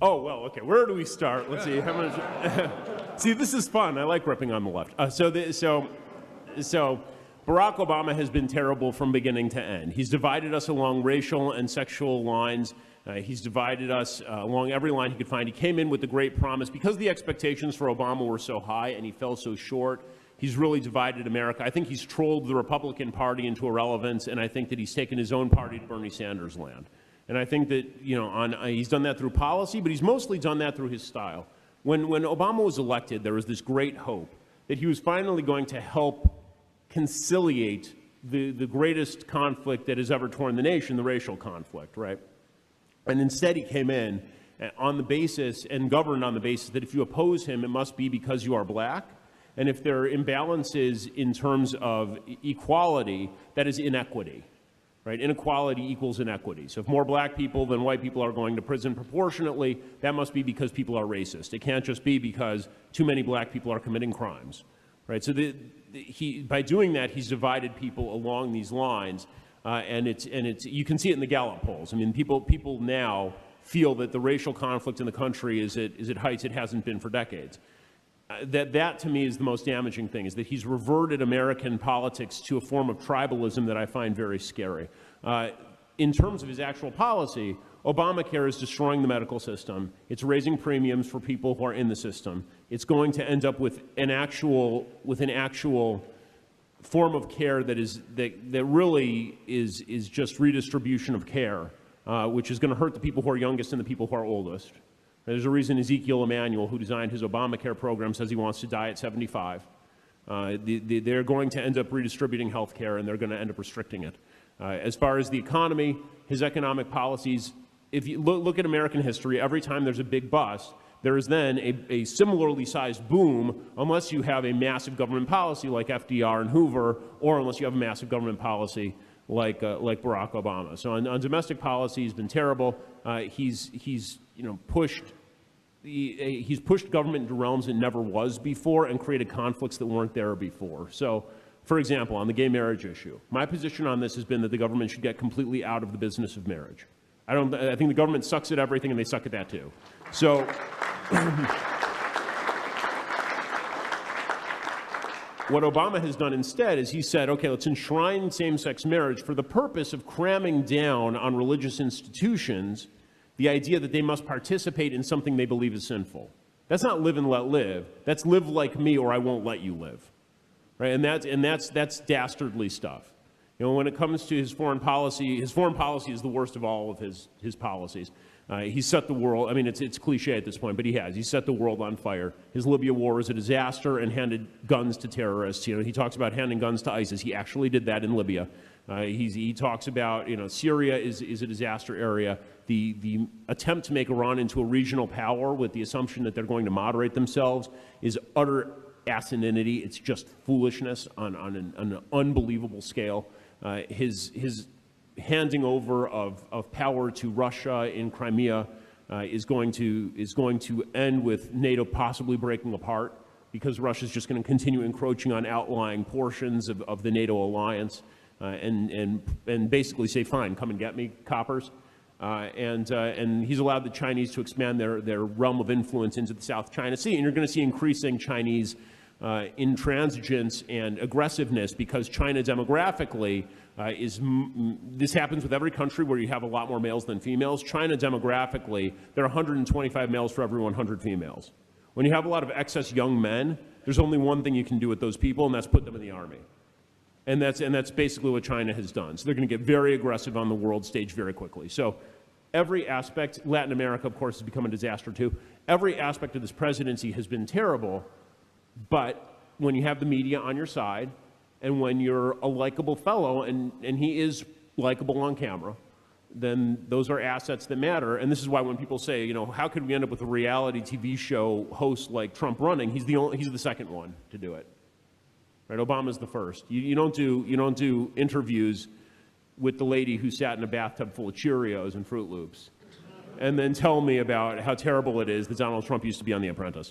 Oh, well, okay, where do we start? Let's see, how much... See, this is fun. I like ripping on the left. So Barack Obama has been terrible from beginning to end. He's divided us along racial and sexual lines. He's divided us along every line he could find. He came in with the great promise. Because the expectations for Obama were so high and he fell so short, he's really divided America. I think he's trolled the Republican Party into irrelevance, and I think that he's taken his own party to Bernie Sanders' land. And I think that, you know, he's done that through policy, but he's mostly done that through his style. When Obama was elected, there was this great hope that he was finally going to help conciliate the greatest conflict that has ever torn the nation, the racial conflict, right? And instead he came in on the basis and governed on the basis that if you oppose him, it must be because you are black. And if there are imbalances in terms of equality, that is inequity. Right? Inequality equals inequity. So if more black people than white people are going to prison proportionately, that must be because people are racist. It can't just be because too many black people are committing crimes. Right? So by doing that, he's divided people along these lines, and you can see it in the Gallup polls. I mean, people now feel that the racial conflict in the country is at heights it hasn't been for decades. That to me is the most damaging thing, is that he's reverted American politics to a form of tribalism that I find very scary. In terms of his actual policy, Obamacare is destroying the medical system. It's raising premiums for people who are in the system. It's going to end up with an actual form of care that really is just redistribution of care, which is going to hurt the people who are youngest and the people who are oldest. There's a reason Ezekiel Emanuel, who designed his Obamacare program, says he wants to die at 75. They're going to end up redistributing health care, and they're going to end up restricting it. As far as the economy, his economic policies, if you look at American history, every time there's a big bust, there is then a similarly sized boom, unless you have a massive government policy like FDR and Hoover, or unless you have a massive government policy like Barack Obama. So on domestic policy, he's been terrible. He's pushed government into realms it never was before and created conflicts that weren't there before. So, for example, on the gay marriage issue, my position on this has been that the government should get completely out of the business of marriage. I think the government sucks at everything, and they suck at that too. So. What Obama has done instead is he said, okay, let's enshrine same-sex marriage for the purpose of cramming down on religious institutions the idea that they must participate in something they believe is sinful. That's not live and let live. That's live like me or I won't let you live. Right? And that's dastardly stuff. You know, when it comes to his foreign policy is the worst of all of his policies. He's set the world, I mean, it's cliche at this point, but he set the world on fire. His Libya war was a disaster and handed guns to terrorists. You know, he talks about handing guns to ISIS. He actually did that in Libya. He talks about, you know, Syria is a disaster area. The attempt to make Iran into a regional power with the assumption that they're going to moderate themselves is utter asininity. It's just foolishness on an unbelievable scale. His handing over of power to Russia in Crimea is going to end with NATO possibly breaking apart, because Russia is just going to continue encroaching on outlying portions of the NATO alliance, and basically say, fine, come and get me, coppers. And he's allowed the Chinese to expand their realm of influence into the South China Sea, and you're going to see increasing Chinese intransigence and aggressiveness, because China demographically this happens with every country where you have a lot more males than females. China demographically, there are 125 males for every 100 females. When you have a lot of excess young men, there's only one thing you can do with those people, and that's put them in the army. And that's basically what China has done. So they're going to get very aggressive on the world stage very quickly. So every aspect, Latin America, of course, has become a disaster too. Every aspect of this presidency has been terrible, but when you have the media on your side, and when you're a likable fellow, and he is likable on camera, then those are assets that matter. And this is why when people say, you know, how could we end up with a reality TV show host like Trump running? He's the second one to do it. Right? Obama's the first. You don't do interviews with the lady who sat in a bathtub full of Cheerios and Fruit Loops, and then tell me about how terrible it is that Donald Trump used to be on The Apprentice.